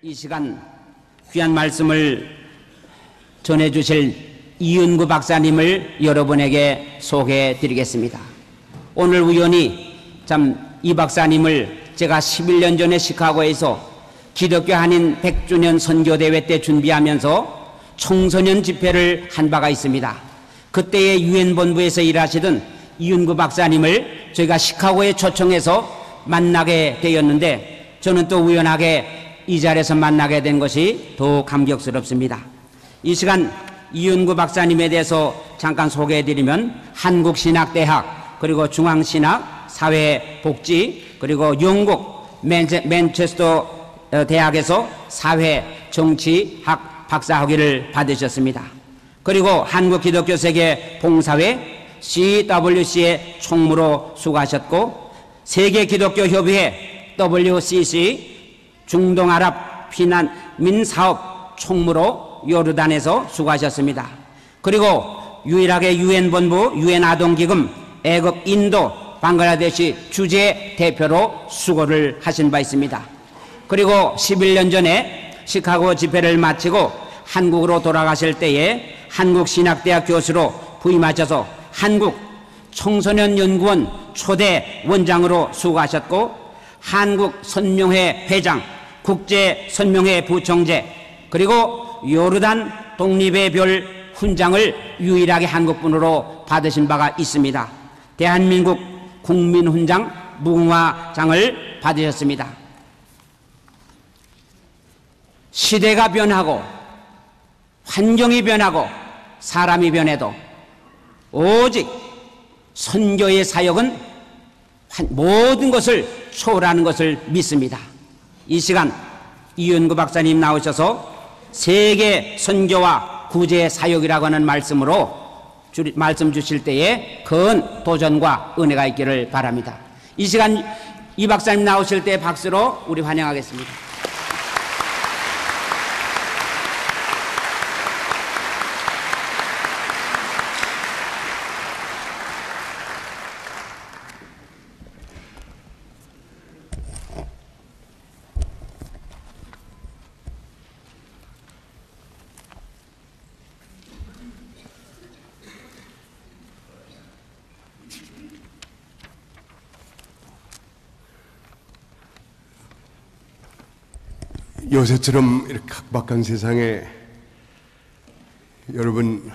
이 시간 귀한 말씀을 전해주실 이은구 박사님을 여러분에게 소개해 드리겠습니다. 오늘 우연히 이 박사님을 제가 11년 전에 시카고에서 기독교 한인 100주년 선교대회 때 준비하면서 청소년 집회를 한 바가 있습니다. 그때의 유엔본부에서 일하시던 이은구 박사님을 저희가 시카고에 초청해서 만나게 되었는데, 저는 또 우연하게 이 자리에서 만나게 된 것이 더 감격스럽습니다. 이 시간 이은구 박사님에 대해서 잠깐 소개해드리면, 한국신학대학, 그리고 중앙신학, 사회복지, 그리고 영국 맨체스터 대학에서 사회정치학 박사학위를 받으셨습니다. 그리고 한국기독교세계 봉사회 CWC의 총무로 수고하셨고, 세계기독교협의회 WCC 중동아랍 피난민 사업 총무로 요르단에서 수고하셨습니다. 그리고 유일하게 유엔본부, 유엔아동기금, 애국, 인도, 방글라데시 주재 대표로 수고를 하신 바 있습니다. 그리고 11년 전에 시카고 집회를 마치고 한국으로 돌아가실 때에 한국신학대학 교수로 부임하셔서 한국청소년연구원 초대 원장으로 수고하셨고, 한국선명회 회장, 국제선명회 부총재, 그리고 요르단 독립의 별 훈장을 유일하게 한국분으로 받으신 바가 있습니다. 대한민국 국민훈장 무궁화장을 받으셨습니다. 시대가 변하고 환경이 변하고 사람이 변해도 오직 선교의 사역은 모든 것을 초월하는 것을 믿습니다. 이 시간 이은구 박사님 나오셔서 세계 선교와 구제 사역이라고 하는 말씀으로 말씀 주실 때에 큰 도전과 은혜가 있기를 바랍니다. 이 시간 이 박사님 나오실 때 박수로 우리 환영하겠습니다. 요새처럼 이렇게 각박한 세상에 여러분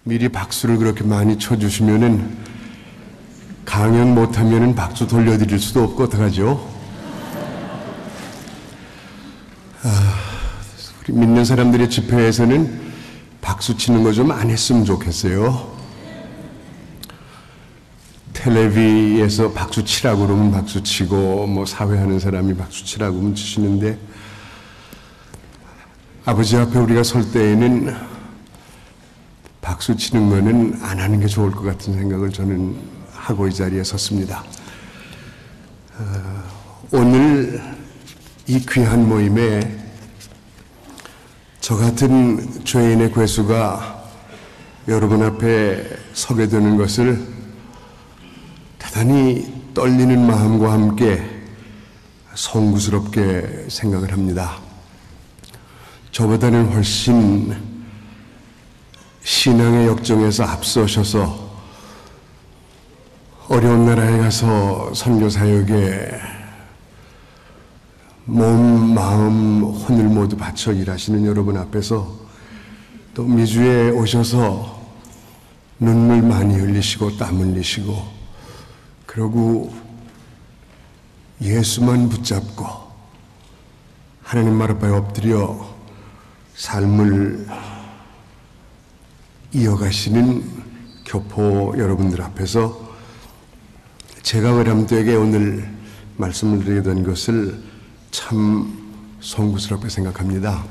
미리 박수를 그렇게 많이 쳐주시면은 강연 못하면은 박수 돌려드릴 수도 없고 어떡하죠? 우리 믿는 사람들의 집회에서는 박수 치는 거 좀 안 했으면 좋겠어요. 텔레비에서 박수 치라고 그러면 박수 치고, 뭐 사회하는 사람이 박수 치라고 하면 치시는데, 아버지 앞에 우리가 설 때에는 박수 치는 거는 안 하는 게 좋을 것 같은 생각을 저는 하고 이 자리에 섰습니다. 오늘 이 귀한 모임에 저 같은 죄인의 괴수가 여러분 앞에 서게 되는 것을 대단히 떨리는 마음과 함께 송구스럽게 생각을 합니다. 저보다는 훨씬 신앙의 역정에서 앞서셔서 어려운 나라에 가서 선교사역에 몸, 마음, 혼을 모두 바쳐 일하시는 여러분 앞에서 또 미주에 오셔서 눈물 많이 흘리시고 땀 흘리시고, 그러고 예수만 붙잡고 하나님 말 앞에 엎드려 삶을 이어가시는 교포 여러분들 앞에서 제가 외람되게 오늘 말씀을 드리게 된 것을 참 송구스럽게 생각합니다.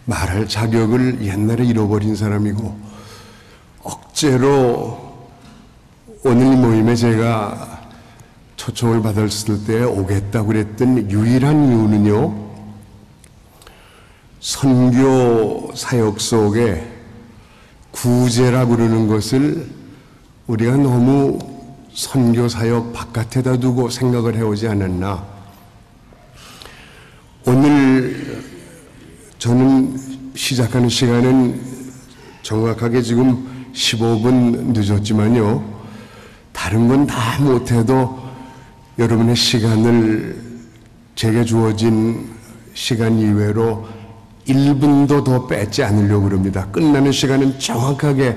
말할 자격을 옛날에 잃어버린 사람이고, 억제로 오늘 모임에 제가 초청을 받았을 때 오겠다고 그랬던 유일한 이유는요, 선교 사역 속에 구제라고 그러는 것을 우리가 너무 선교 사역 바깥에다 두고 생각을 해오지 않았나. 오늘 저는 시작하는 시간은 정확하게 지금 15분 늦었지만요, 다른 건 다 못해도 여러분의 시간을 제게 주어진 시간 이외로 1분도 더 뺏지 않으려고 그럽니다. 끝나는 시간은 정확하게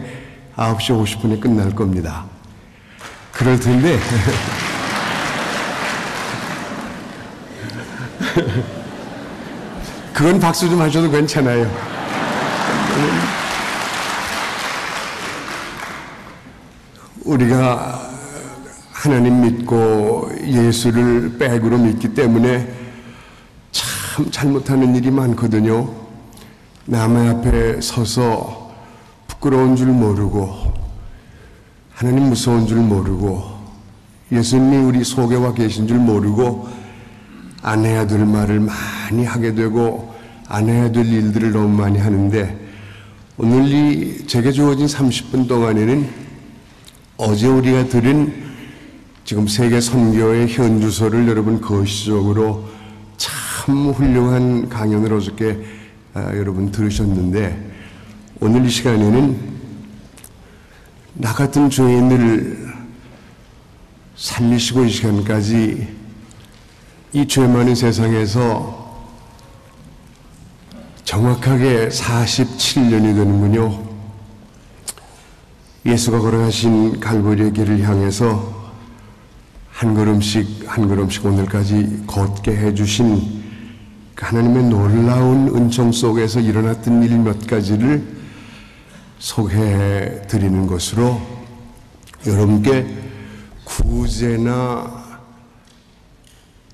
9시 50분에 끝날 겁니다. 그럴 텐데 그건 박수 좀 하셔도 괜찮아요. 우리가 하나님 믿고 예수를 백으로 믿기 때문에 참 잘못하는 일이 많거든요. 남의 앞에 서서 부끄러운 줄 모르고, 하나님 무서운 줄 모르고, 예수님이 우리 속에 와 계신 줄 모르고 안 해야 될 말을 많이 하게 되고 안 해야 될 일들을 너무 많이 하는데, 오늘 이 제게 주어진 30분 동안에는 어제 우리가 들은 지금 세계 선교의 현주소를 여러분 거시적으로 참 훌륭한 강연을 어저께 여러분 들으셨는데, 오늘 이 시간에는 나 같은 죄인을 살리시고 이 시간까지 이 죄 많은 세상에서 정확하게 47년이 되는군요. 예수가 걸어가신 갈보리의 길을 향해서 한 걸음씩 한 걸음씩 오늘까지 걷게 해주신 하나님의 놀라운 은총 속에서 일어났던 일 몇 가지를 소개해 드리는 것으로 여러분께 구제나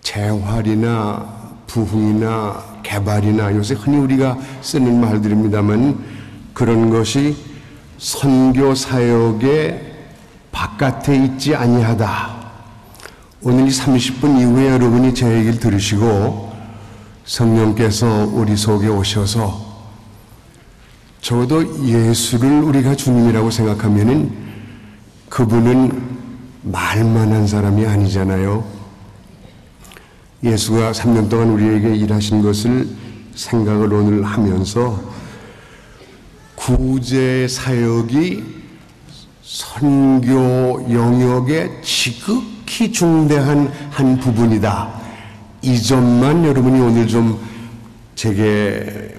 재활이나 부흥이나 개발이나 요새 흔히 우리가 쓰는 말들입니다만, 그런 것이 선교 사역의 바깥에 있지 아니하다. 오늘 이 30분 이후에 여러분이 제 얘기를 들으시고 성령께서 우리 속에 오셔서 적어도 예수를 우리가 주님이라고 생각하면은 그분은 말만 한 사람이 아니잖아요. 예수가 3년 동안 우리에게 일하신 것을 생각을 오늘 하면서 구제 사역이 선교 영역의 지극히 중대한 한 부분이다. 이 점만 여러분이 오늘 좀 제게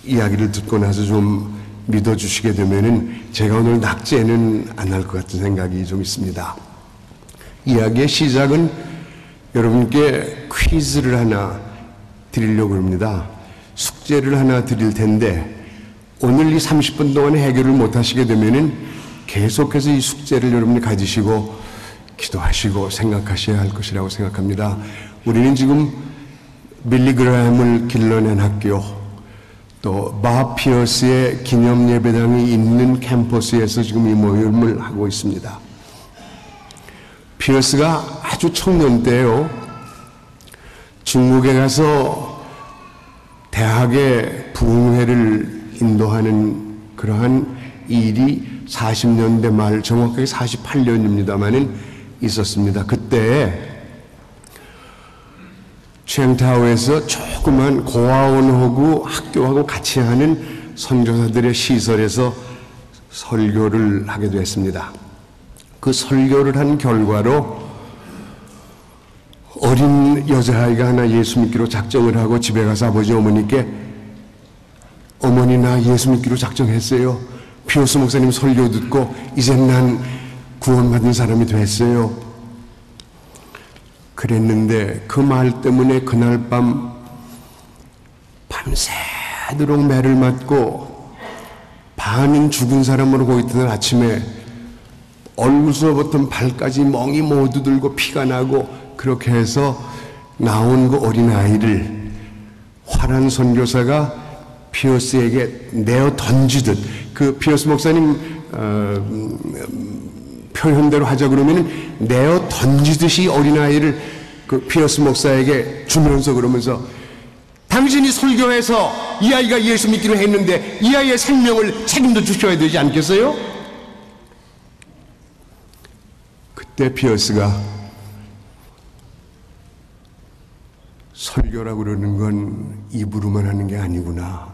이야기를 듣고 나서 좀 믿어주시게 되면은 제가 오늘 낙제는 안 할 것 같은 생각이 좀 있습니다. 이야기의 시작은 여러분께 퀴즈를 하나 드리려고 합니다. 숙제를 하나 드릴 텐데, 오늘 이 30분 동안에 해결을 못 하시게 되면은 계속해서 이 숙제를 여러분이 가지시고 기도하시고 생각하셔야 할 것이라고 생각합니다. 우리는 지금 빌리 그레햄을 길러낸 학교, 또 밥 피어스의 기념 예배당이 있는 캠퍼스에서 지금 이 모임을 하고 있습니다. 피어스가 아주 청년 때요, 중국에 가서 대학의 부흥회를 인도하는 그러한 일이 40년대 말, 정확하게 48년입니다만은 있었습니다. 그때 챈타오에서 조그만 고아원하고 학교하고 같이 하는 선교사들의 시설에서 설교를 하게 됐습니다. 그 설교를 한 결과로 어린 여자아이가 하나 예수 믿기로 작정을 하고 집에 가서 아버지 어머니께, 어머니 나 예수 믿기로 작정했어요. 피어스 목사님 설교 듣고 이젠 난 구원받은 사람이 됐어요. 그랬는데 그 말 때문에 그날 밤 밤새도록 매를 맞고 반은 죽은 사람으로 거기 있던 아침에 얼굴서부터 발까지 멍이 모두 들고 피가 나고, 그렇게 해서 나온 그 어린아이를 화란 선교사가 피어스에게 내어 던지듯, 그 피어스 목사님 표현대로 하자 그러면 내어 던지듯이 어린아이를 그 피어스 목사에게 주면서 그러면서, 당신이 설교해서 이 아이가 예수 믿기로 했는데 이 아이의 생명을 책임도 주셔야 되지 않겠어요? 그때 피어스가 설교라고 그러는 건 입으로만 하는 게 아니구나.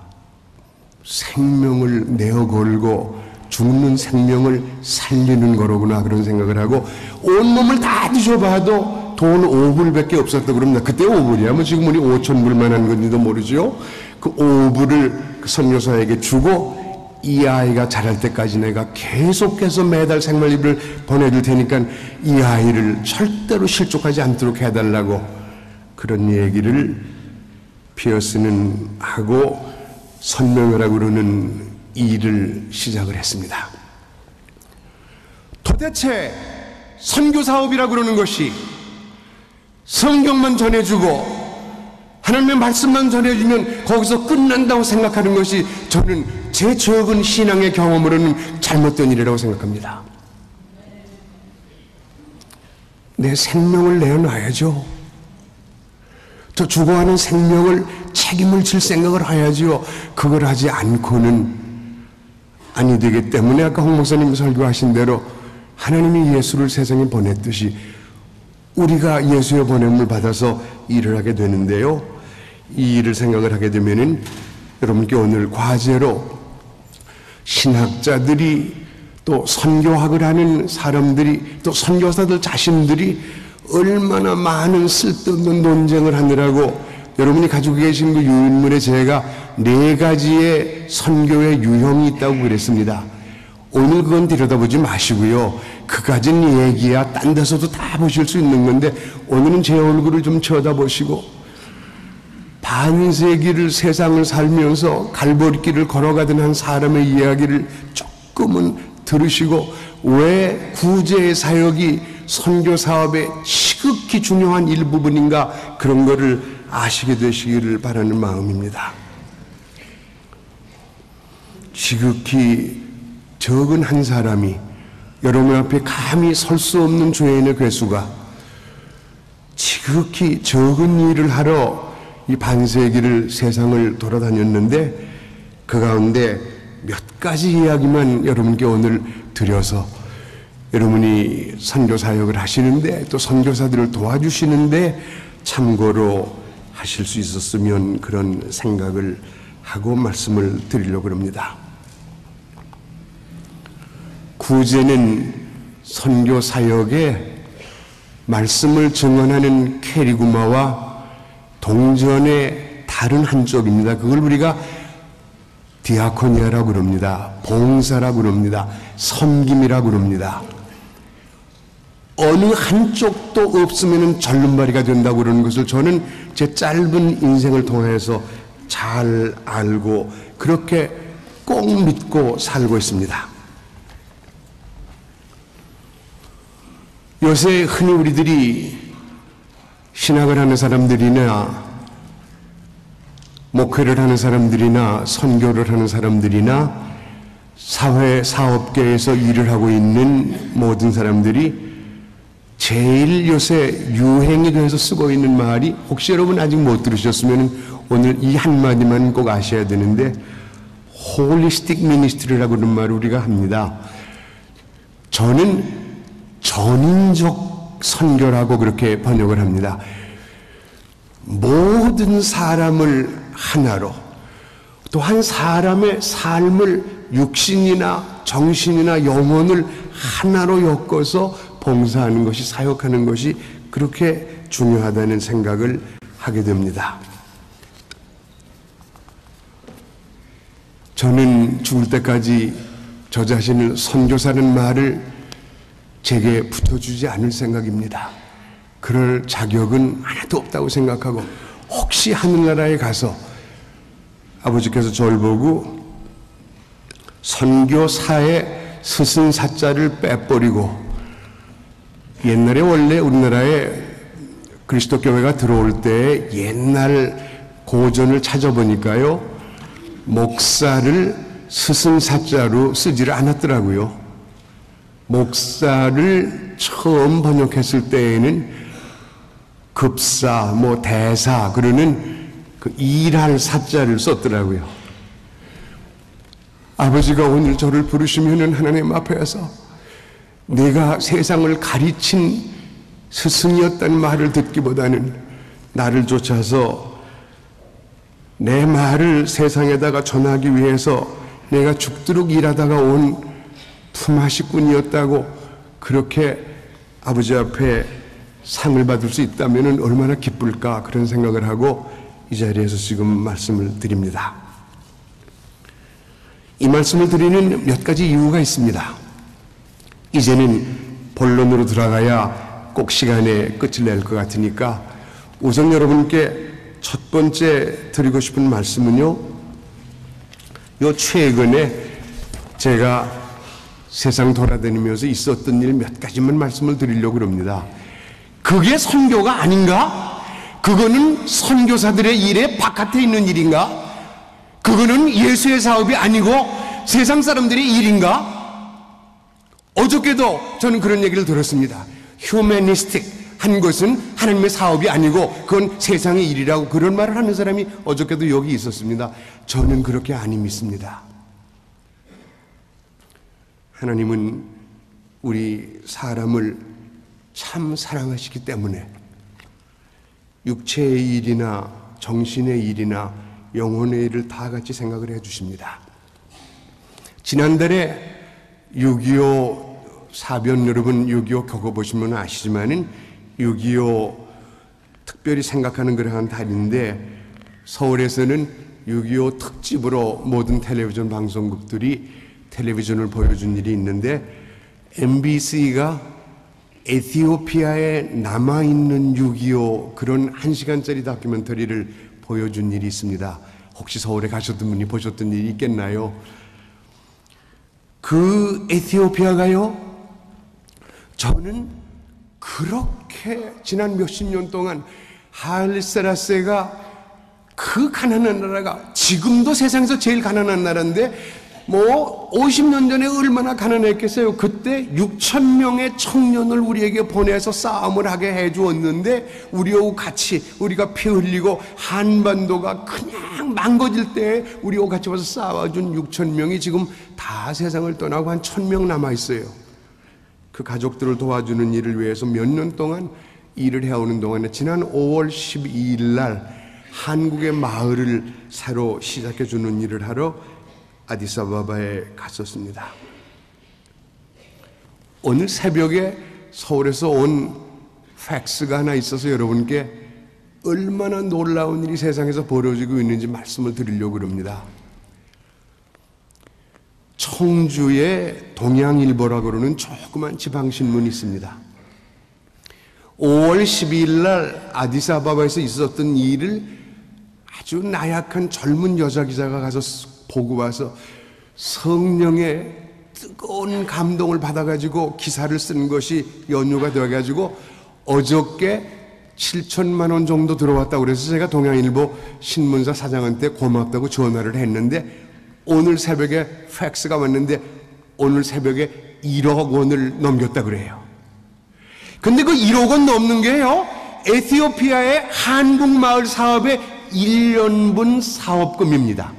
생명을 내어 걸고 죽는 생명을 살리는 거로구나, 그런 생각을 하고, 온몸을 다 뒤져봐도 돈 5불밖에 없었다 그럽니다. 그때 5불이야. 뭐 지금 우리 5,000불만 한 건지도 모르죠. 그 5불을 그 선교사에게 주고, 이 아이가 자랄 때까지 내가 계속해서 매달 생활비를 보내줄 테니까 이 아이를 절대로 실족하지 않도록 해달라고, 그런 얘기를 피어스는 하고 선명하라고 그러는 일을 시작을 했습니다. 도대체 선교사업이라고 그러는 것이 성경만 전해주고 하나님의 말씀만 전해주면 거기서 끝난다고 생각하는 것이 저는 제 적은 신앙의 경험으로는 잘못된 일이라고 생각합니다. 내 생명을 내어놔야죠. 저 죽어가는 생명을 책임을 질 생각을 해야지요. 그걸 하지 않고는 아니 되기 때문에 아까 홍 목사님 설교하신 대로 하나님이 예수를 세상에 보냈듯이 우리가 예수의 보냄을 받아서 일을 하게 되는데요. 이 일을 생각을 하게 되면은 여러분께 오늘 과제로 신학자들이 또 선교학을 하는 사람들이 또 선교사들 자신들이 얼마나 많은 쓸데없는 논쟁을 하느라고 여러분이 가지고 계신 그 유인물에 제가 4가지의 선교의 유형이 있다고 그랬습니다. 오늘 그건 들여다보지 마시고요. 그 가진 얘기야 딴 데서도 다 보실 수 있는 건데 오늘은 제 얼굴을 좀 쳐다보시고 반세기를 세상을 살면서 갈보리길을 걸어가던 한 사람의 이야기를 조금은 들으시고 왜 구제의 사역이 선교 사업의 시극히 중요한 일부분인가 그런 거를 아시게 되시기를 바라는 마음입니다. 지극히 적은 한 사람이 여러분 앞에 감히 설 수 없는 죄인의 괴수가 지극히 적은 일을 하러 이 반세기를 세상을 돌아다녔는데 그 가운데 몇 가지 이야기만 여러분께 오늘 드려서 여러분이 선교 사역을 하시는데 또 선교사들을 도와주시는데 참고로 하실 수 있었으면 그런 생각을 하고 말씀을 드리려고 합니다. 구제는 선교 사역에 말씀을 증언하는 캐리구마와 동전의 다른 한쪽입니다. 그걸 우리가 디아코니아라고 그럽니다. 봉사라고 그럽니다. 섬김이라고 그럽니다. 어느 한쪽도 없으면 절름발이가 된다고 그러는 것을 저는 제 짧은 인생을 통해서 잘 알고 그렇게 꼭 믿고 살고 있습니다. 요새 흔히 우리들이 신학을 하는 사람들이나 목회를 하는 사람들이나 선교를 하는 사람들이나 사회 사업계에서 일을 하고 있는 모든 사람들이 제일 요새 유행이 돼서 쓰고 있는 말이 혹시 여러분 아직 못 들으셨으면 오늘 이 한마디만 꼭 아셔야 되는데 홀리스틱 미니스트리라고 하는 말을 우리가 합니다. 저는 전인적 선교라고 그렇게 번역을 합니다. 모든 사람을 하나로 또 한 사람의 삶을 육신이나 정신이나 영혼을 하나로 엮어서 봉사하는 것이 사역하는 것이 그렇게 중요하다는 생각을 하게 됩니다. 저는 죽을 때까지 저 자신을 선교사라는 말을 제게 붙여주지 않을 생각입니다. 그럴 자격은 하나도 없다고 생각하고 혹시 하늘나라에 가서 아버지께서 저를 보고 선교사의 스승사자를 빼버리고 옛날에 원래 우리나라에 그리스도 교회가 들어올 때 옛날 고전을 찾아보니까요 목사를 스승사자로 쓰지를 않았더라고요. 목사를 처음 번역했을 때에는 급사, 대사 그러는 그 일할 사자를 썼더라고요. 아버지가 오늘 저를 부르시면은 하나님 앞에서 내가 세상을 가르친 스승이었다는 말을 듣기보다는 나를 쫓아서 내 말을 세상에다가 전하기 위해서 내가 죽도록 일하다가 온 품앗이꾼이었다고 그렇게 아버지 앞에 상을 받을 수 있다면 얼마나 기쁠까, 그런 생각을 하고 이 자리에서 지금 말씀을 드립니다. 이 말씀을 드리는 몇 가지 이유가 있습니다. 이제는 본론으로 들어가야 꼭 시간에 끝을 낼 것 같으니까 우선 여러분께 첫 번째 드리고 싶은 말씀은요, 요 최근에 제가 세상 돌아다니면서 있었던 일 몇 가지만 말씀을 드리려고 합니다. 그게 선교가 아닌가? 그거는 선교사들의 일에 바깥에 있는 일인가? 그거는 예수의 사업이 아니고 세상 사람들의 일인가? 어저께도 저는 그런 얘기를 들었습니다. 휴머니스틱 한 것은 하나님의 사업이 아니고 그건 세상의 일이라고, 그런 말을 하는 사람이 어저께도 여기 있었습니다. 저는 그렇게 안 믿습니다. 하나님은 우리 사람을 참 사랑하시기 때문에 육체의 일이나 정신의 일이나 영혼의 일을 다 같이 생각을 해 주십니다. 지난달에 6.25 사변, 여러분 6.25 겪어보시면 아시지만은 6.25 특별히 생각하는 그러한 달인데, 서울에서는 6.25 특집으로 모든 텔레비전 방송국들이 텔레비전을 보여준 일이 있는데, MBC가 에티오피아에 남아있는 6.25 그런 1시간짜리 다큐멘터리를 보여준 일이 있습니다. 혹시 서울에 가셨던 분이 보셨던 일이 있겠나요? 그 에티오피아가요, 저는 그렇게 지난 몇십 년 동안 하일리 세라세가, 그 가난한 나라가 지금도 세상에서 제일 가난한 나라인데 뭐 50년 전에 얼마나 가난했겠어요. 그때 6천 명의 청년을 우리에게 보내서 싸움을 하게 해주었는데, 우리하고 같이 우리가 피 흘리고 한반도가 그냥 망가질 때 우리하고 같이 와서 싸워준 6천 명이 지금 다 세상을 떠나고 한 1,000명 남아있어요. 그 가족들을 도와주는 일을 위해서 몇 년 동안 일을 해오는 동안에 지난 5월 12일 날 한국의 마을을 새로 시작해주는 일을 하러 아디스아바바에 갔었습니다. 오늘 새벽에 서울에서 온 팩스가 하나 있어서 여러분께 얼마나 놀라운 일이 세상에서 벌어지고 있는지 말씀을 드리려고 합니다. 청주에 동양일보라고 그러는 조그만 지방신문이 있습니다. 5월 12일 날 아디스아바바에서 있었던 일을 아주 나약한 젊은 여자 기자가 가서 보고 와서 성령의 뜨거운 감동을 받아가지고 기사를 쓴 것이 연유가 되어가지고 어저께 7천만 원 정도 들어왔다고 그래서 제가 동양일보 신문사 사장한테 고맙다고 전화를 했는데, 오늘 새벽에 팩스가 왔는데 오늘 새벽에 1억 원을 넘겼다 그래요. 근데 그 1억 원 넘는 게요, 에티오피아의 한국마을 사업의 1년분 사업금입니다.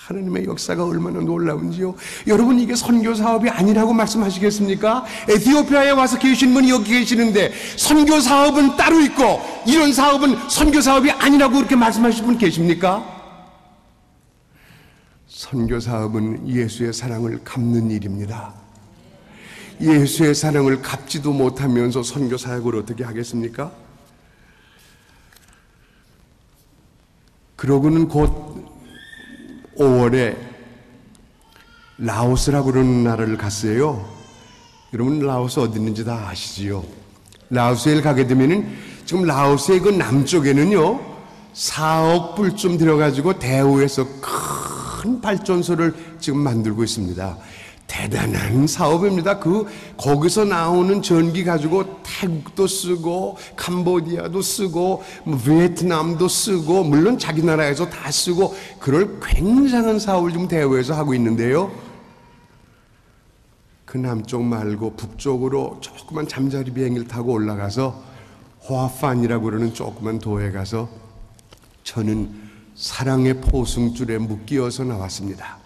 하나님의 역사가 얼마나 놀라운지요. 여러분, 이게 선교 사업이 아니라고 말씀하시겠습니까? 에티오피아에 와서 계신 분이 여기 계시는데 선교 사업은 따로 있고 이런 사업은 선교 사업이 아니라고 그렇게 말씀하시는 분 계십니까? 선교 사업은 예수의 사랑을 갚는 일입니다. 예수의 사랑을 갚지도 못하면서 선교 사역을 어떻게 하겠습니까? 그러고는 곧 5월에 라오스라고 그러는 나라를 갔어요. 여러분, 라오스 어디 있는지 다 아시지요? 라오스에 가게 되면은 지금 라오스의 그 남쪽에는요 4억 불쯤 들어가지고 대우에서 큰 발전소를 지금 만들고 있습니다. 대단한 사업입니다. 거기서 나오는 전기 가지고 태국도 쓰고 캄보디아도 쓰고 베트남도 쓰고, 물론 자기 나라에서 다 쓰고, 그럴 굉장한 사업을 지금 대우에서 하고 있는데요, 그 남쪽 말고 북쪽으로 조그만 잠자리 비행기를 타고 올라가서 호아판이라고 그러는 조그만 도에 가서 저는 사랑의 포승줄에 묶여서 나왔습니다.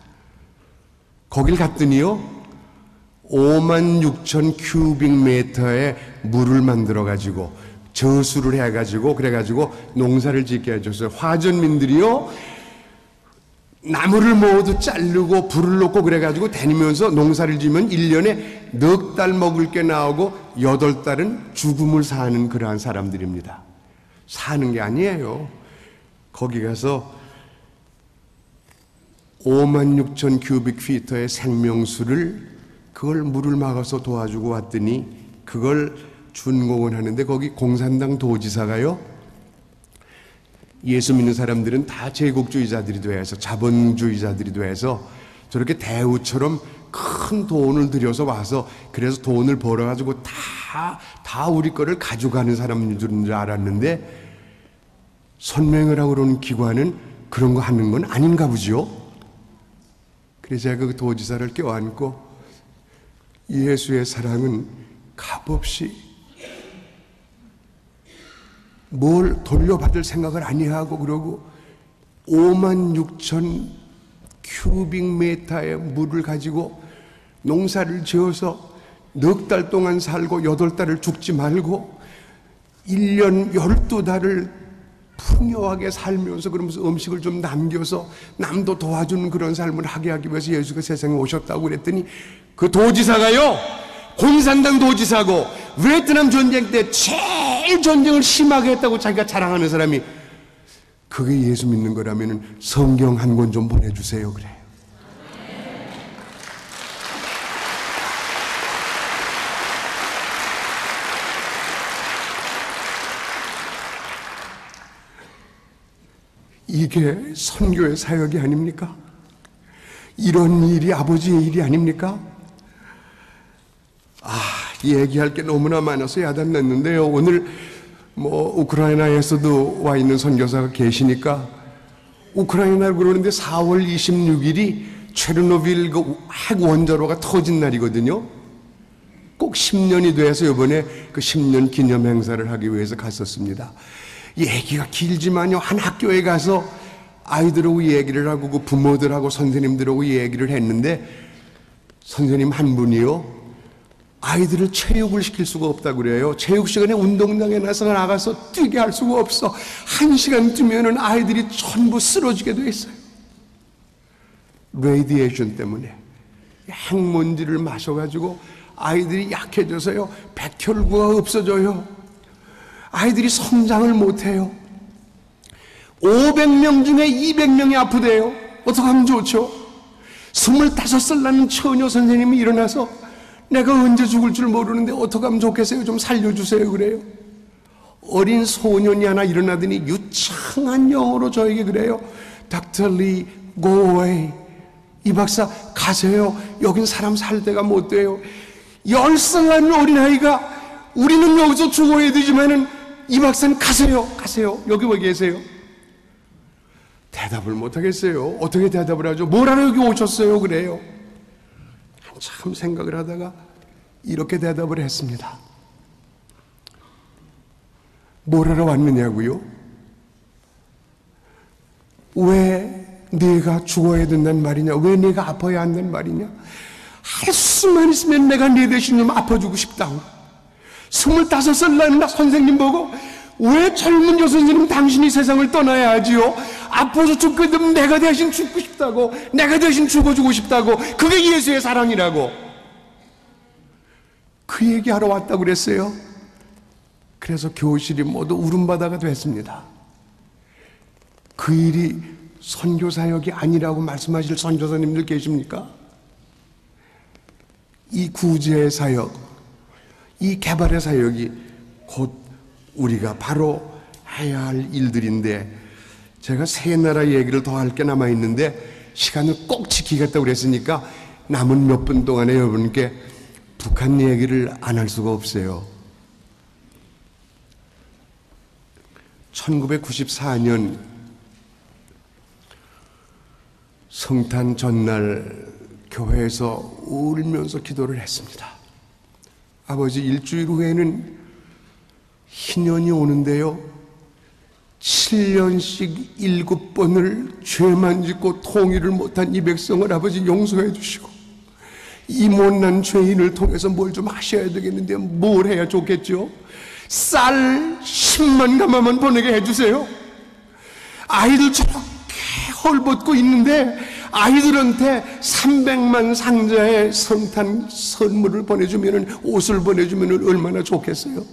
거길 갔더니요 56,000 큐빅미터의 물을 만들어 가지고 저수를 해가지고 그래가지고 농사를 짓게 해줬어요. 화전민들이요, 나무를 모두 자르고 불을 놓고 그래가지고 다니면서 농사를 지면 1년에 4달 먹을 게 나오고 8달은 죽음을 사는 그러한 사람들입니다. 사는 게 아니에요. 거기 가서 56,000 큐빅피터의 생명수를 그걸 물을 막아서 도와주고 왔더니 그걸 준공을 하는데 거기 공산당 도지사가요, 예수 믿는 사람들은 다 제국주의자들이 돼서 자본주의자들이 돼서 저렇게 대우처럼 큰 돈을 들여서 와서 그래서 돈을 벌어가지고 다 우리 거를 가져가는 사람들인 줄 알았는데 선명을 하고 그러는 기관은 그런 거 하는 건 아닌가 보죠. 그래서 제가 그 도지사를 껴안고 예수의 사랑은 값없이 뭘 돌려받을 생각을 아니하고 그러고 56,000 큐빅미터의 물을 가지고 농사를 지어서 4달 동안 살고 8달을 죽지 말고 1년 12달을 풍요하게 살면서 그러면서 음식을 좀 남겨서 남도 도와주는 그런 삶을 하게 하기 위해서 예수가 세상에 오셨다고 그랬더니 그 도지사가요, 공산당 도지사고 베트남 전쟁 때 제일 전쟁을 심하게 했다고 자기가 자랑하는 사람이 그게 예수 믿는 거라면 성경 한 권 좀 보내주세요 그래요. 이게 선교의 사역이 아닙니까? 이런 일이 아버지의 일이 아닙니까? 얘기할 게 너무나 많아서 야단냈는데요. 오늘 우크라이나에서도 와 있는 선교사가 계시니까 우크라이나를 그러는데 4월 26일이 체르노빌 그 핵 원자로가 터진 날이거든요. 꼭 10년이 돼서 이번에 그 10년 기념 행사를 하기 위해서 갔었습니다. 얘기가 길지만요, 한 학교에 가서 아이들하고 얘기를 하고 그 부모들하고 선생님들하고 얘기를 했는데 선생님 한 분이요, 아이들을 체육을 시킬 수가 없다고 그래요. 체육 시간에 운동장에 나가서 뛰게 할 수가 없어. 1시간 뛰면은 아이들이 전부 쓰러지게 돼 있어요. 레디에이션 때문에 핵먼지를 마셔가지고 아이들이 약해져서요, 백혈구가 없어져요. 아이들이 성장을 못해요. 500명 중에 200명이 아프대요. 어떻게 하면 좋죠? 25살 나는 처녀 선생님이 일어나서 내가 언제 죽을 줄 모르는데 어떻게 하면 좋겠어요? 좀 살려주세요 그래요. 어린 소년이 하나 일어나더니 유창한 영어로 저에게 그래요. Dr. Lee, go away. 이 박사 가세요. 여긴 사람 살 데가 못 돼요. 10살 어린아이가 우리는 여기서 죽어야 되지만은 이 박사는 가세요. 여기 왜 계세요? 대답을 못 하겠어요. 어떻게 대답을 하죠? 뭐라러 여기 오셨어요? 그래요. 참 생각을 하다가 이렇게 대답을 했습니다. 뭐라러 왔느냐고요? 왜 네가 죽어야 된다는 말이냐? 왜 네가 아파야 한다는 말이냐? 할 수만 있으면 내가 네 대신 좀 아파주고 싶다고. 25살 나는 선생님 보고 왜 젊은 여선생님 당신이 세상을 떠나야 하지요? 아파서 죽거든 내가 대신 죽고 싶다고, 내가 대신 죽어주고 싶다고. 그게 예수의 사랑이라고. 그 얘기하러 왔다고 그랬어요. 그래서 교실이 모두 울음바다가 됐습니다. 그 일이 선교사역이 아니라고 말씀하실 선교사님들 계십니까? 이 구제의 사역, 이 개발의 사역이 곧 우리가 바로 해야 할 일들인데, 제가 세 나라 얘기를 더 할 게 남아있는데 시간을 꼭 지키겠다고 그랬으니까 남은 몇 분 동안에 여러분께 북한 얘기를 안 할 수가 없어요. 1994년 성탄 전날 교회에서 울면서 기도를 했습니다. 아버지, 일주일 후에는 희년이 오는데요, 7년씩 7번을 죄만 짓고 통일을 못한 이 백성을 아버지 용서해 주시고, 이 못난 죄인을 통해서 뭘 좀 하셔야 되겠는데 뭘 해야 좋겠죠? 쌀 10만 가마만 보내게 해주세요. 아이들 저렇게 헐벗고 있는데 아이들한테 300만 상자의 성탄 선물을 보내주면, 옷을 보내주면 얼마나 좋겠어요.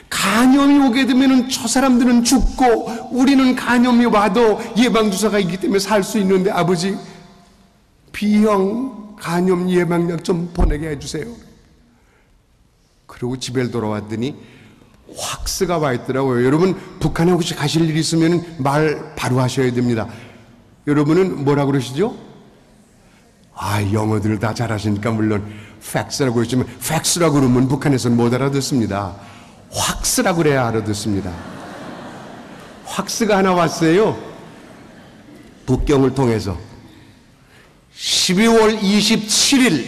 간염이 오게 되면 저 사람들은 죽고 우리는 간염이 와도 예방주사가 있기 때문에 살 수 있는데, 아버지 B형 간염 예방약 좀 보내게 해주세요. 그리고 집에 돌아왔더니 확스가 와 있더라고요. 여러분, 북한에 혹시 가실 일 있으면 말 바로 하셔야 됩니다. 여러분은 뭐라 그러시죠? 영어들을 다 잘하시니까 물론 팩스라고 그러시면, 팩스라고 그러면 북한에서는 못 알아듣습니다. 확스라고 그래야 알아듣습니다. 확스가 하나 왔어요. 북경을 통해서 12월 27일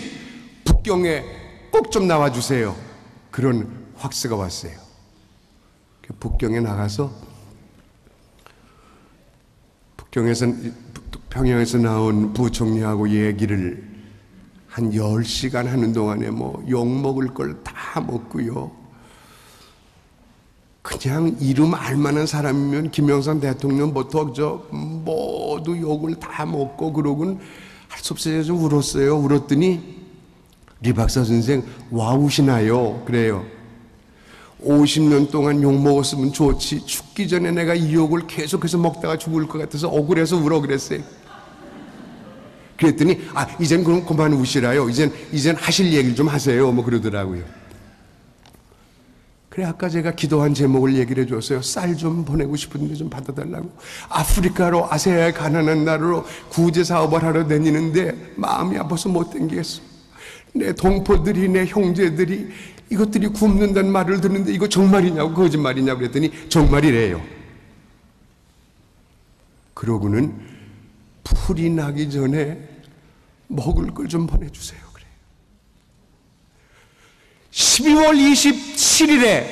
북경에 꼭 좀 나와주세요. 그런 확스가 왔어요. 북경에 나가서 평양에서 나온 부총리하고 얘기를 한 10시간 하는 동안에 욕먹을 걸 다 먹고요. 그냥 이름 알만한 사람이면 김영삼 대통령부터 모두 욕을 다 먹고, 그러고는 할 수 없어서 좀 울었어요. 울었더니 리 박사 선생 와 우시나요? 그래요. 50년 동안 욕 먹었으면 좋지, 죽기 전에 내가 이 욕을 계속해서 먹다가 죽을 것 같아서 억울해서 울어 그랬어요. 그랬더니 이젠 그럼 그만 우시라요. 이젠 하실 얘기를 좀 하세요. 그러더라고요. 그래, 아까 제가 기도한 제목을 얘기를 해줬어요. 쌀 좀 보내고 싶은데 좀 받아달라고. 아프리카로, 아세아의 가난한 나라로 구제 사업을 하러 다니는데 마음이 아파서 못 다니겠어. 내 동포들이, 내 형제들이 이것들이 굶는다는 말을 듣는데 이거 정말이냐고, 거짓말이냐고 그랬더니 정말이래요. 그러고는 풀이 나기 전에 먹을 걸 좀 보내주세요. 12월 27일에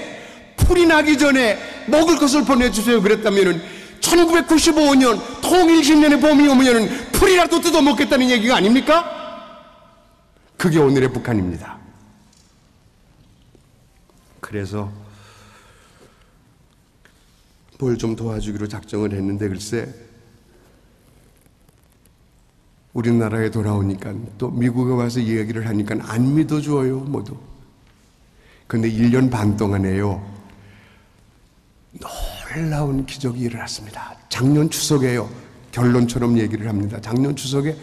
풀이 나기 전에 먹을 것을 보내주세요 그랬다면 1995년 통일신년의 봄이 오면 풀이라도 뜯어먹겠다는 얘기가 아닙니까? 그게 오늘의 북한입니다. 그래서 뭘 좀 도와주기로 작정을 했는데, 글쎄 우리나라에 돌아오니까 또 미국에 와서 이야기를 하니까 안 믿어줘요, 모두. 근데 1년 반 동안에요, 놀라운 기적이 일어났습니다. 작년 추석에요, 결론처럼 얘기를 합니다. 작년 추석에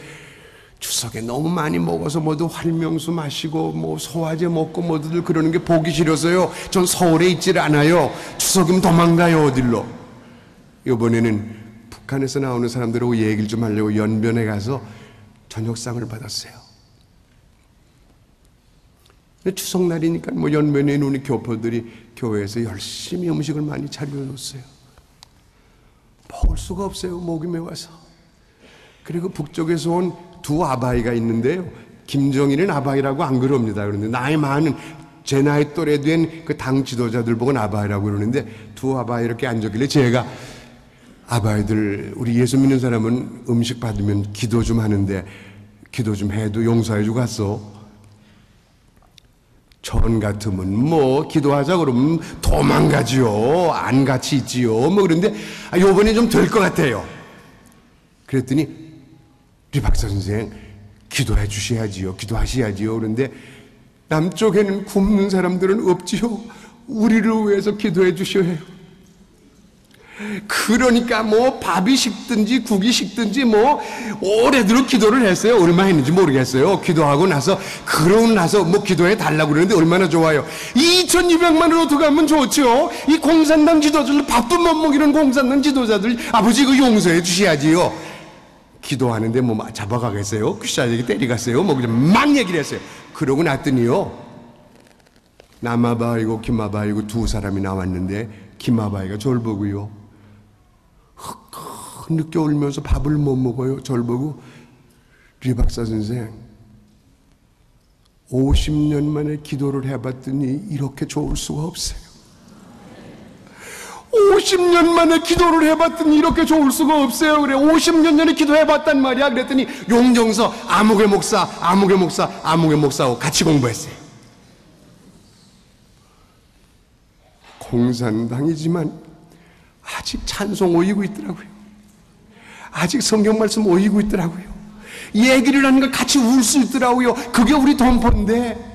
너무 많이 먹어서 모두 활명수 마시고 소화제 먹고 모두들 그러는 게 보기 싫어서요, 전 서울에 있질 않아요. 추석이면 도망가요, 어딜로. 이번에는 북한에서 나오는 사람들하고 얘기를 좀 하려고 연변에 가서 저녁상을 받았어요. 추석날이니까 연변에 있는 우리 교포들이 교회에서 열심히 음식을 많이 차려줬어요. 먹을 수가 없어요, 목이 메워서. 그리고 북쪽에서 온 두 아바이가 있는데요, 김정일은 아바이라고 안 그럽니다. 그런데 나이 많은, 제 나이 또래 된 그 당 지도자들 보고 아바이라고 그러는데, 두 아바이 이렇게 앉았길래 제가 아바이들, 우리 예수 믿는 사람은 음식 받으면 기도 좀 하는데 기도 좀 해도 용서해주고 갔어. 전 같으면 기도하자 그러면 도망가지요. 안 같이 있지요. 그런데 요번에 좀 될 것 같아요. 그랬더니 리 박사 선생 기도해 주셔야지요. 기도하셔야지요. 그런데 남쪽에는 굶는 사람들은 없지요. 우리를 위해서 기도해 주셔야 해요. 그러니까 밥이 식든지 국이 식든지 오래도록 기도를 했어요. 얼마 했는지 모르겠어요. 기도하고 나서, 그러고 나서 기도해 달라고 그러는데 얼마나 좋아요. 2,200만 원 어떻게 하면 좋죠. 이 공산당 지도자들, 밥도 못 먹이는 공산당 지도자들, 아버지 그 용서해 주셔야지요. 기도하는데 잡아가겠어요? 귀싸대기 때리겠어요? 그냥 막 얘기를 했어요. 그러고 났더니요, 남아바이고 김아바이고 두 사람이 나왔는데, 김아바이가 저를 보고요, 늦게 울면서 밥을 못 먹어요. 저를 보고, 리 박사 선생 50년 만에 기도를 해봤더니 이렇게 좋을 수가 없어요. 50년 만에 기도를 해봤더니 이렇게 좋을 수가 없어요. 그래, 50년 전에 기도해봤단 말이야. 그랬더니 용정서 아무개 목사하고 같이 공부했어요. 공산당이지만 아직 찬송 오이고 있더라고요. 아직 성경 말씀 오이고 있더라고요. 얘기를 하는 걸 같이 울 수 있더라고요. 그게 우리 동포인데.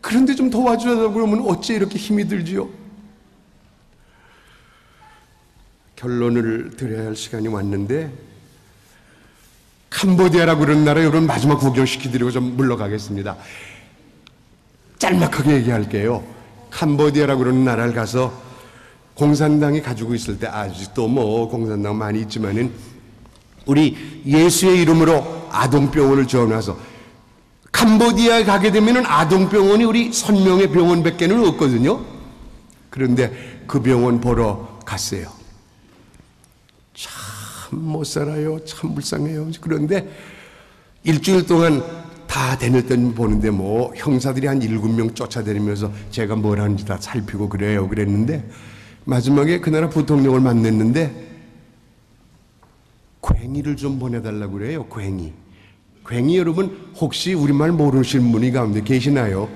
그런데 좀 도와주려고 그러면 어째 이렇게 힘이 들지요? 결론을 드려야 할 시간이 왔는데, 캄보디아라고 그러는 나라 여러분 마지막 구경시켜드리고 좀 물러가겠습니다. 짤막하게 얘기할게요. 캄보디아라고 그러는 나라를 가서 공산당이 가지고 있을 때, 아직도 뭐 공산당 많이 있지만은 우리 예수의 이름으로 아동병원을 지어놔서, 캄보디아에 가게 되면은 아동병원이 우리 선명의 병원밖에는 없거든요. 그런데 그 병원 보러 갔어요. 참 못 살아요. 참 불쌍해요. 그런데 일주일 동안 다 다닐 때 보는데 뭐 형사들이 한 7명 쫓아다니면서 제가 뭘 하는지 다 살피고 그래요. 그랬는데 마지막에 그 나라 부통령을 만났는데 괭이를 좀 보내달라고 그래요. 괭이. 괭이 여러분 혹시 우리말 모르시는 분이 가운데 계시나요?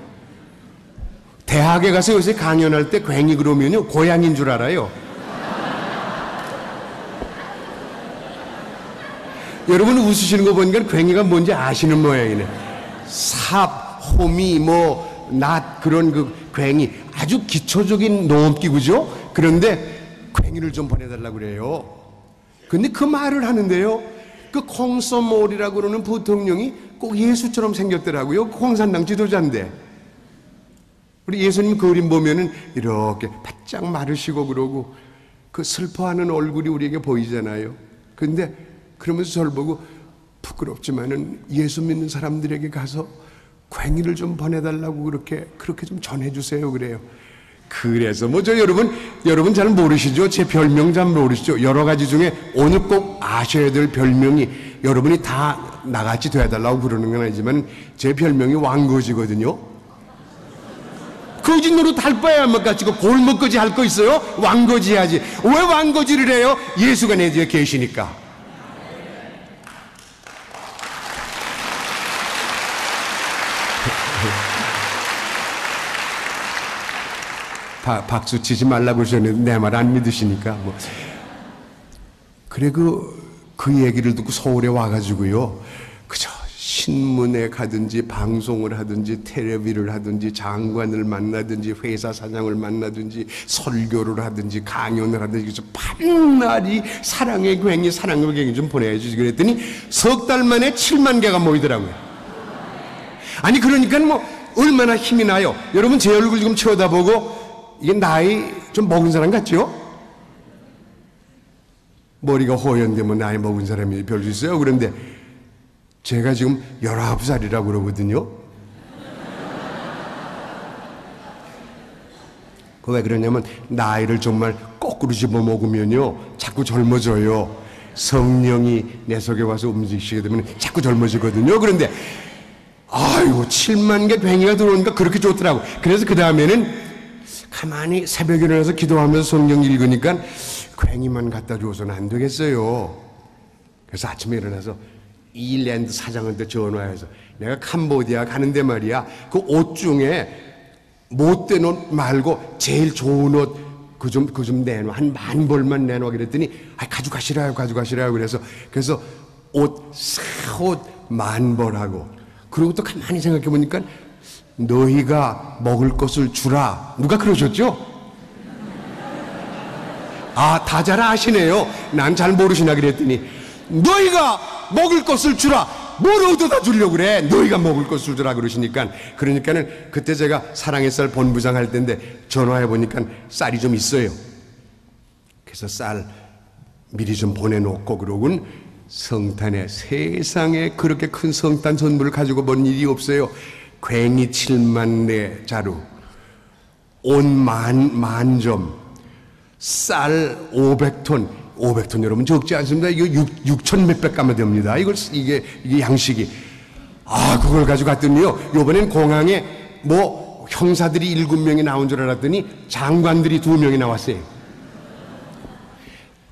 대학에 가서 요새 강연할 때 괭이 그러면요 고양이인 줄 알아요. 여러분 웃으시는 거 보니까 괭이가 뭔지 아시는 모양이네. 삽, 호미, 낫 그런 그 괭이 아주 기초적인 농업기구죠. 그런데 괭이를 좀 보내달라고 그래요. 근데 그 말을 하는데요, 그 콩소몰이라고 그러는 부통령이 꼭 예수처럼 생겼더라고요. 공산당 지도자인데. 우리 예수님 그림 보면은 이렇게 바짝 마르시고 그러고 그 슬퍼하는 얼굴이 우리에게 보이잖아요. 근데 그러면서 저를 보고 부끄럽지만은 예수 믿는 사람들에게 가서 괭이를 좀 보내달라고 그렇게 좀 전해주세요 그래요. 그래서 여러분 잘 모르시죠? 제 별명 잘 모르시죠? 여러 가지 중에 오늘 꼭 아셔야 될 별명이 여러분이 다 나같이 돼달라고 그러는 건 아니지만 제 별명이 왕거지거든요. 거지 노릇 할 바야 뭐 가지고 골목거지 할 거 있어요? 왕거지 해야지. 왜 왕거지를 해요? 예수가 내 뒤에 계시니까. 박수 치지 말라고 하셨는데 내 말 안 믿으시니까 뭐. 그래 그 얘기를 듣고 서울에 와가지고요, 그저 신문에 가든지 방송을 하든지 텔레비를 하든지 장관을 만나든지 회사 사장을 만나든지 설교를 하든지 강연을 하든지 그래서 밤낮이 사랑의 괭이 좀 보내야지 그랬더니 석 달 만에 7만 개가 모이더라고요. 아니 그러니까 뭐 얼마나 힘이 나요. 여러분 제 얼굴 지금 쳐다보고 이게 나이 좀 먹은 사람 같죠? 머리가 호연되면 나이 먹은 사람이 별 수 있어요. 그런데 제가 지금 19살이라고 그러거든요. 그 왜 그러냐면 나이를 정말 거꾸로 집어먹으면요 자꾸 젊어져요. 성령이 내 속에 와서 움직이시게 되면 자꾸 젊어지거든요. 그런데 아이고 7만 개 괭이가 들어오니까 그렇게 좋더라고. 그래서 그 다음에는 가만히 새벽에 일어나서 기도하면서 성경 읽으니까 괭이만 갖다 줘서는 안 되겠어요. 그래서 아침에 일어나서 이 랜드 사장한테 전화해서 내가 캄보디아 가는데 말이야 그 옷 중에 못된 옷 말고 제일 좋은 옷 그 좀 내놔. 한 10,000벌만 내놔. 그랬더니 가져가시라요. 그래서 옷 10,000벌하고 그리고 또 가만히 생각해 보니까 너희가 먹을 것을 주라. 누가 그러셨죠? 다 잘 아시네요. 난 잘 모르시나 그랬더니 너희가 먹을 것을 주라. 뭘 얻어다 주려고 그래. 너희가 먹을 것을 주라 그러시니까. 그러니까는 그때 제가 사랑의 쌀 본부장 할 때인데 전화해 보니까 쌀이 좀 있어요. 그래서 쌀 미리 좀 보내놓고 그러군 성탄에 세상에 그렇게 큰 성탄 선물을 가지고 본 일이 없어요. 괭이 7만 내 자루, 옷 만점, 쌀 500톤. 500톤 여러분 적지 않습니다. 이거 6천 몇백 가마 됩니다. 이게 양식이. 그걸 가지고 갔더니요. 요번엔 공항에 뭐 형사들이 7명이 나온 줄 알았더니 장관들이 2명이 나왔어요.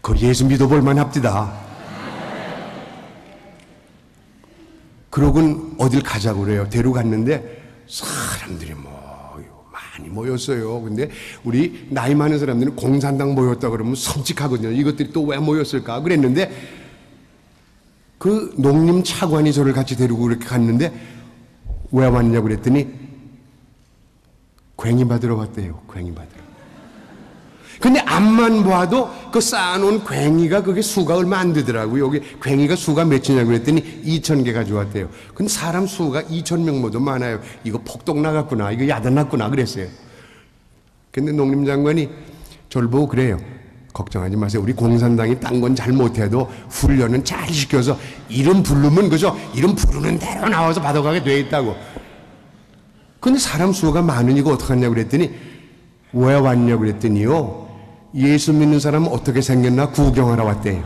그 예수 믿어볼 만합디다. 그러곤 어딜 가자고 그래요. 데려갔는데 사람들이 많이 모였어요. 근데 우리 나이 많은 사람들은 공산당 모였다 그러면 섬찟하거든요. 이것들이 또 왜 모였을까 그랬는데 그 농림 차관이 저를 같이 데리고 그렇게 갔는데 왜 왔냐고 그랬더니 괭이 받으러 왔대요. 괭이 받으러. 근데 앞만 봐도 그 쌓아놓은 괭이가 그게 수가 얼마 안 되더라고요. 여기 괭이가 수가 몇이냐고 그랬더니 2,000개 가져왔대요. 근데 사람 수가 2,000명 모두 많아요. 이거 폭동 나갔구나. 이거 야단 났구나. 그랬어요. 근데 농림장관이 저를 보고 그래요. 걱정하지 마세요. 우리 공산당이 딴 건 잘 못해도 훈련은 잘 시켜서 이름 부르면 그죠? 이름 부르는 대로 나와서 받아가게 돼 있다고. 근데 사람 수가 많으니까 어떡하냐고 그랬더니 왜 왔냐고 그랬더니요. 예수 믿는 사람은 어떻게 생겼나 구경하러 왔대요.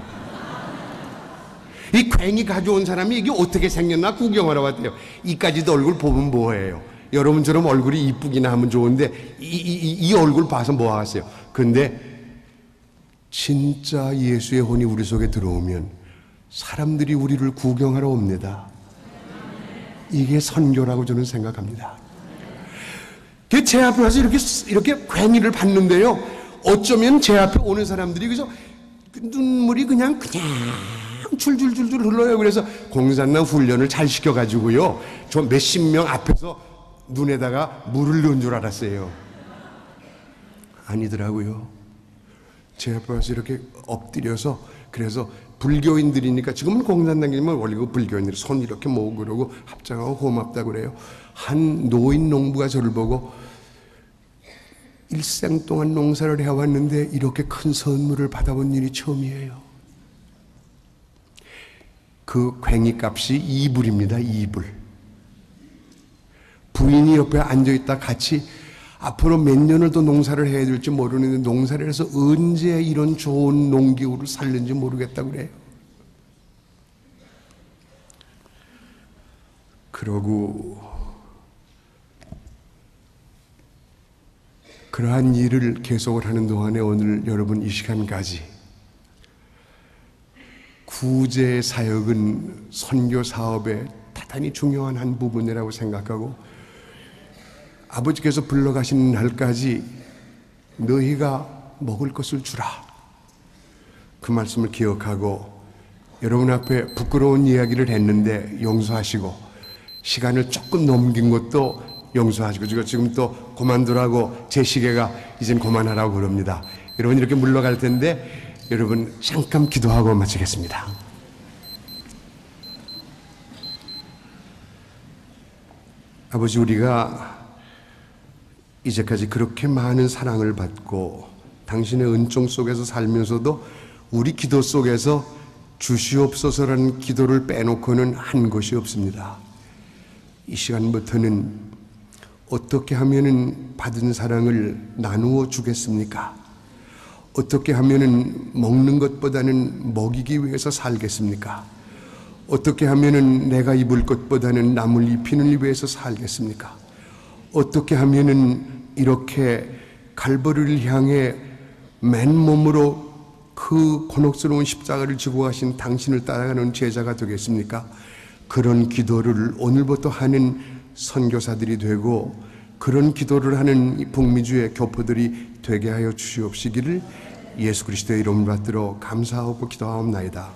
이 괭이 가져온 사람이 이게 어떻게 생겼나 구경하러 왔대요. 이까지도 얼굴 보면 뭐해요. 여러분처럼 얼굴이 이쁘기나 하면 좋은데 이 얼굴 봐서 뭐 하겠어요. 근데 진짜 예수의 혼이 우리 속에 들어오면 사람들이 우리를 구경하러 옵니다. 이게 선교라고 저는 생각합니다. 제 앞에 와서 이렇게 괭이를 받는데요. 어쩌면 제 앞에 오는 사람들이 그래서 눈물이 그냥 줄줄줄줄 흘러요. 그래서 공산당 훈련을 잘 시켜가지고요. 저 몇십 명 앞에서 눈에다가 물을 넣은 줄 알았어요. 아니더라고요. 제 앞에 와서 이렇게 엎드려서 그래서 불교인들이니까 지금은 공산당이지만 원래 그 불교인들이 손 이렇게 모으고 그러고 합장하고 고맙다고 그래요. 한 노인 농부가 저를 보고 일생 동안 농사를 해왔는데 이렇게 큰 선물을 받아본 일이 처음이에요. 그 괭이 값이 2불입니다. 2불. 부인이 옆에 앉아있다 같이 앞으로 몇 년을 더 농사를 해야 될지 모르는데 농사를 해서 언제 이런 좋은 농기구를 살는지 모르겠다고 그래요. 그러고 그러한 일을 계속을 하는 동안에 오늘 여러분 이 시간까지 구제 사역은 선교 사업의 대단히 중요한 한 부분이라고 생각하고 아버지께서 불러가시는 날까지 너희가 먹을 것을 주라. 그 말씀을 기억하고 여러분 앞에 부끄러운 이야기를 했는데 용서하시고 시간을 조금 넘긴 것도 용서하시고 지금 또 그만두라고 제 시계가 이젠 그만하라고 그럽니다. 여러분 이렇게 물러갈 텐데 여러분 잠깐 기도하고 마치겠습니다. 아버지 우리가 이제까지 그렇게 많은 사랑을 받고 당신의 은총 속에서 살면서도 우리 기도 속에서 주시옵소서라는 기도를 빼놓고는 한 것이 없습니다. 이 시간부터는 어떻게 하면은 받은 사랑을 나누어 주겠습니까? 어떻게 하면은 먹는 것보다는 먹이기 위해서 살겠습니까? 어떻게 하면은 내가 입을 것보다는 남을 입히는 위해서 살겠습니까? 어떻게 하면은 이렇게 갈보리를 향해 맨몸으로 그 곤혹스러운 십자가를 지고 가신 당신을 따라가는 제자가 되겠습니까? 그런 기도를 오늘부터 하는 선교사들이 되고 그런 기도를 하는 북미주의 교포들이 되게 하여 주시옵시기를 예수 그리스도의 이름을 받들어 감사하고 기도하옵나이다.